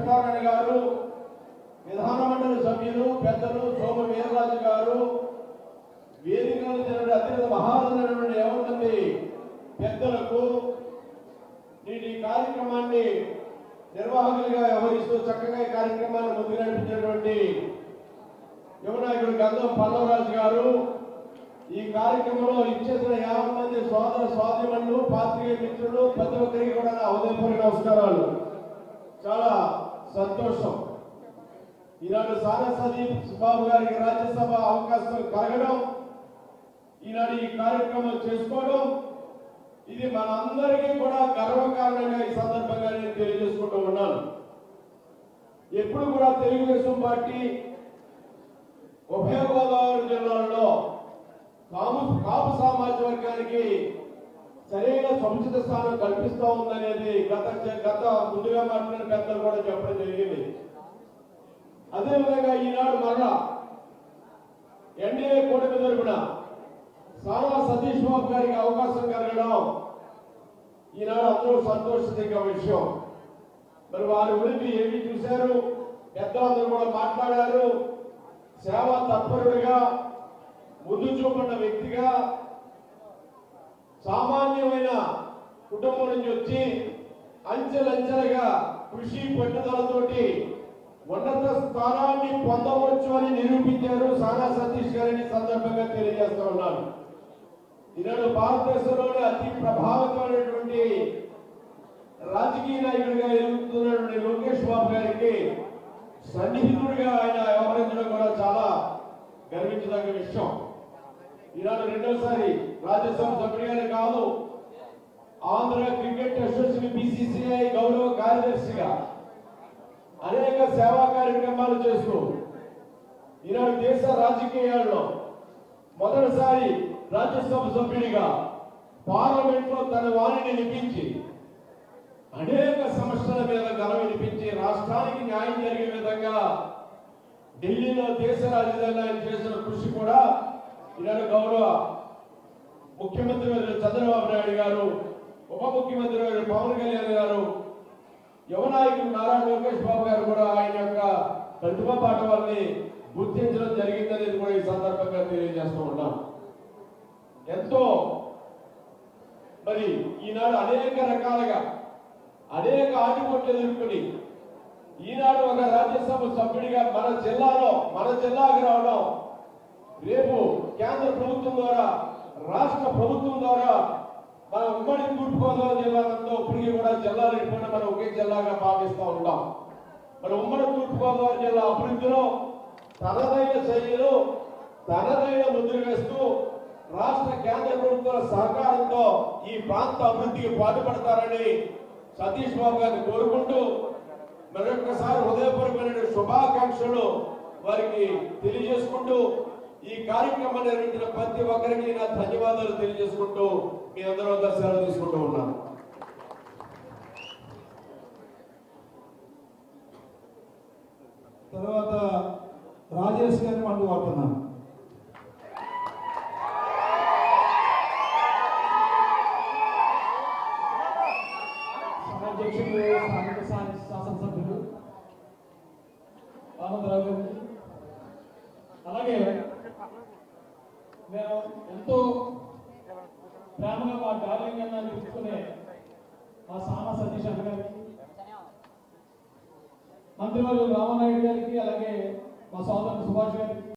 లక్ష్మీనారాయణ గారు, విధానమండలి సభ్యులు పెద్దలు సోమ వీర్రాజు గారు, వేదికలు అత్యంత మహారథులైనటువంటి ఎవరి పెద్దలకు ఈ కార్యక్రమాన్ని నిర్వాహకులుగా వ్యవహరిస్తూ చక్కగా ఈ కార్యక్రమాన్ని ముందుకు నడిపించినటువంటి యువనాయకుడు గంధం పల్లవరాజు గారు, ఈ కార్యక్రమంలో ఇచ్చేసిన 50 మంది సోదర స్వాధీనులు, పాత్రికేయ మిత్రులు ప్రతి ఒక్కరికి కూడా నా హృదయపూర్వక నమస్కారాలు. చాలా సంతోషం. ఈనాడు సానా సదీప్ బాబు గారికి రాజ్యసభ అవకాశం కలగడం, ఈనాడు ఈ కార్యక్రమం చేసుకోవడం, ఇది మనందరికీ కూడా గర్వకారణంగా ఈ సందర్భంగా నేను తెలియజేసుకుంటూ ఉన్నాను. ఎప్పుడు కూడా తెలుగుదేశం పార్టీ ఉభయ గోదావరి జిల్లాలో కాపు సామాజిక వర్గానికి సరైన సముచిత స్థానం కల్పిస్తూ ఉందనేది గత ముందుగా మాట్లాడిన పెద్దలు కూడా చెప్పడం జరిగింది. అదేవిధంగా ఈనాడు మరలా ఎన్డీఏ కూటమి తరపున సానా సతీష్ బాబు గారికి అవకాశం కలగడం ఈనాడు అందరూ సంతోషించే విషయం. మరి వారి గురించి ఏమి చూశారు, పెద్దలందరూ కూడా మాట్లాడారు. సేవా తత్పరుడిగా, ముందు చూపన్న వ్యక్తిగా, సామాన్యమైన కుటుంబం నుంచి వచ్చి అంచెలంచెలుగా కృషి పట్టుదలతోటి ఉన్నత స్థానాన్ని పొందవచ్చు అని నిరూపించారు సానా సతీష్ గారిని సందర్భంగా తెలియజేస్తా ఉన్నాను. ఈనాడు భారతదేశంలోనే అతి ప్రభావితమైనటువంటి రాజకీయ నాయకుడిగా ఎదుగుతున్నటువంటి లోకేష్ బాబు గారికి సన్నిహితుడిగా ఆయన వ్యవహరించడం కూడా చాలా గర్వించదగ్గ విషయం. ఈనాడు రెండోసారి రాజ్యసభ సభ్యుడిగానే కాదు, ఆంధ్ర క్రికెట్ అసోసియేషన్ BCCI గౌరవ కార్యదర్శిగా అనేక సేవా కార్యక్రమాలు చేస్తూ ఈనాడు దేశ రాజకీయాల్లో మొదటిసారి రాజ్యసభ సభ్యుడిగా పార్లమెంట్ లో తన వాణిని వినిపించి అనేక సమస్యల మీద గలం వినిపించి రాష్ట్రానికి న్యాయం జరిగే విధంగా ఢిల్లీలో దేశ రాజధాని ఆయన చేసిన కృషి కూడా ఈనాడు గౌరవ ముఖ్యమంత్రి చంద్రబాబు నాయుడు గారు, ఉప ముఖ్యమంత్రి పవన్ కళ్యాణ్ గారు, యువ నాయకుడు నారా లోకేష్ బాబు గారు కూడా ఆయన యొక్క ప్రతిభా పాఠవాల్ని గుర్తించడం జరిగిందనేది కూడా ఈ సందర్భంగా తెలియజేస్తూ ఉన్నాం. ఎంతో మరి ఈనాడు అనేక రకాలుగా అనేక ఆటుపోట్లు ఎదుర్కొని ఈనాడు ఒక రాజ్యసభ సభ్యుడిగా మన జిల్లాకు రావడం, రేపు కేంద్ర ప్రభుత్వం ద్వారా, రాష్ట్ర ప్రభుత్వం ద్వారా మన ఉమ్మడి తూర్పుగోదావరి జిల్లాలతో ఇప్పటికీ కూడా జిల్లాలు ఇప్పుడు మనం ఒకే జిల్లాగా భావిస్తూ ఉంటాం. మన ఉమ్మడి తూర్పుగోదావరి జిల్లా అభివృద్ధిలో తనదైన శైలిలో తనదైన ముద్ర వేస్తూ రాష్ట్ర కేంద్ర ప్రభుత్వాల సహకారంతో ఈ ప్రాంత అభివృద్ధికి పాటుపడతారని సతీష్ బాబు గారిని కోరుకుంటూ మరొకసారి హృదయపూర్వకమైన శుభాకాంక్షలు వారికి తెలియజేసుకుంటూ ఈ కార్యక్రమాన్ని నిర్వహించిన ప్రతి ఒక్కరికి నా ధన్యవాదాలు తెలియజేసుకుంటూ మీ అందరూ సెలవు తీసుకుంటూ ఉన్నాను. తర్వాత రాజేష్ గారిని మనం కోరుతున్నాను. అధ్యక్షులు, స్థానిక శాసనసభ్యులు ఆనందరావు గారు, అలాగే మేము ఎంతో ప్రేమగా మా డార్లింగ్ అన్న పిలుచుకునే మా సానా సతీష్ అన్న గారికి, మంత్రివర్యులు రామానాయుడు గారికి, అలాగే మా సోదరుడు సుభాష్ గారికి,